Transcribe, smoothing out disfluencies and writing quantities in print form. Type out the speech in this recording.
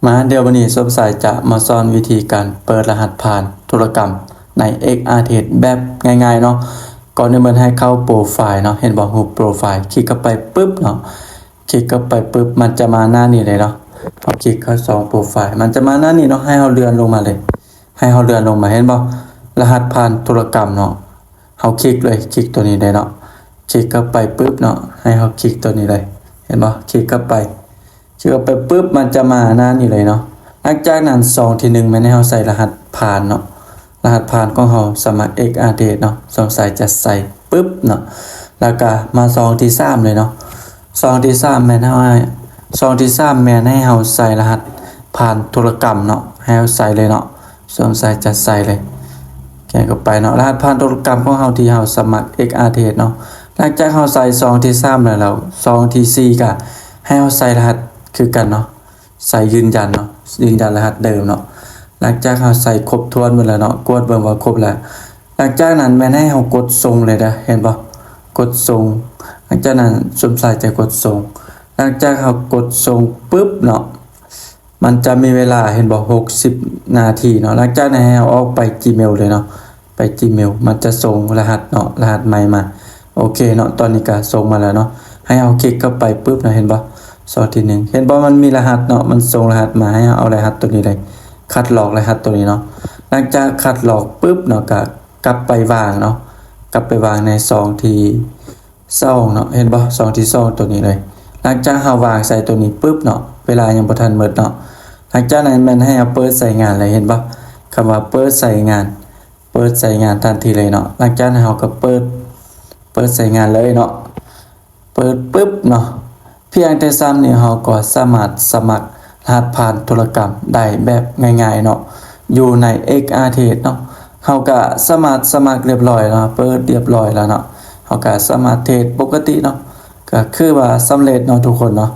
มาเดี๋ยววันนี้สมสายจะมาสอนวิธีการเปิดรหัสผ่านธุรกรรมใน XRTech แบบง่ายๆเนาะก่อนอื่นมันให้เข้าโปรไฟล์เนาะเห็นบอกรูปโปรไฟล์คลิกเข้าไปปึ๊บเนาะคลิกเข้าไปปึ๊บมันจะมาหน้านี้เลยเนาะพอคลิกเข้า2โปรไฟล์มันจะมาหน้านี้เนาะให้เฮาเลื่อนลงมาเลยให้เฮาเลื่อนลงมาเห็นบ่รหัสผ่านธุรกรรมเนาะเฮาคลิกเลยคลิกตัวนี้เลยเนาะคลิกเข้าไปปึ๊บเนาะให้เฮาคลิกตัวนี้เลยเห็นบ่คลิกเข้าไปปึ๊บมันจะมาหน้านี้เลยเนาะหลังจากนั้น2ที่1มันให้เฮาใส่รหัสผ่านเนาะรหัสผ่านของเฮาสมัคร XRTech เนาะสงสัยจะใส่ปึ๊บเนาะแล้วก็มา2ที่3เลยเนาะ2ที่3แม่นเฮาให้2ที่3แม่นให้เฮาใส่รหัสผ่านธุรกรรมเนาะให้เฮาใส่เลยเนาะสงสัยจะใส่เลยแกะเข้าไปเนาะรหัสผ่านธุรกรรมของเฮาที่เฮาสมัคร XRTech เนาะหลังจากเฮาใส่2ที่3แล้ว2ที่4ก็ให้เฮาใส่รหัสคือกันเนาะใส่ยืนยันเนาะยืนยันรหัสเดิมเนาะหลังจากเฮาใส่ครบถ้วนหมดแล้วเนาะกดเบิ่งว่าครบแล้วหลังจากนั้นแม่นให้เฮากดส่งเลยนะเห็นบ่กดส่งหลังจากนั้นสมสายจะกดส่งหลังจากเฮากดส่งปึ๊บเนาะมันจะมีเวลาเห็นบ่60นาทีเนาะหลังจากนั้นให้เฮาออกไป Gmail เลยเนาะไป Gmail มันจะส่งรหัสเนาะรหัสใหม่มาโอเคเนาะตอนนี้ก็ส่งมาแล้วเนาะให้เฮาคลิกเข้าไปปึ๊บเนาะเห็นบ่ที่1เห็นบ่มันมีรหัสเนาะมันส่งรหัสมาให้เอารหัสตัวนี้เลยคัดลอกรหัสตัวนี้เนาะหลังจากคัดลอกปึ๊บเนาะก็กลับไปวางเนาะกลับไปวางใน2ที่2เนาะเห็นบ่2ที่2ตัวนี้เลยหลังจากเฮาวางใส่ตัวนี้ปึ๊บเนาะเวลายังบ่ทันหมดเนาะหลังจากนั้นมันให้เอาเปิดใส่งานเลยเห็นบ่คำว่าเปิดใส่งานทันทีเลยเนาะหลังจากนั้นเฮาก็เปิดใส่งานเลยเนาะเปิดปึ๊บเนาะเพียงแต่ซ้ำนี่เฮาก็สามารถสมัครรหัสผ่านธุรกรรมได้แบบง่ายๆเนาะอยู่ใน XRTech เนาะเฮาก็สามารถสมัครเรียบร้อยแล้วเปิดเรียบร้อยแล้วเนาะเฮาก็สามารถเทรดปกติเนาะก็คือว่าสำเร็จเนาะทุกคนเนาะ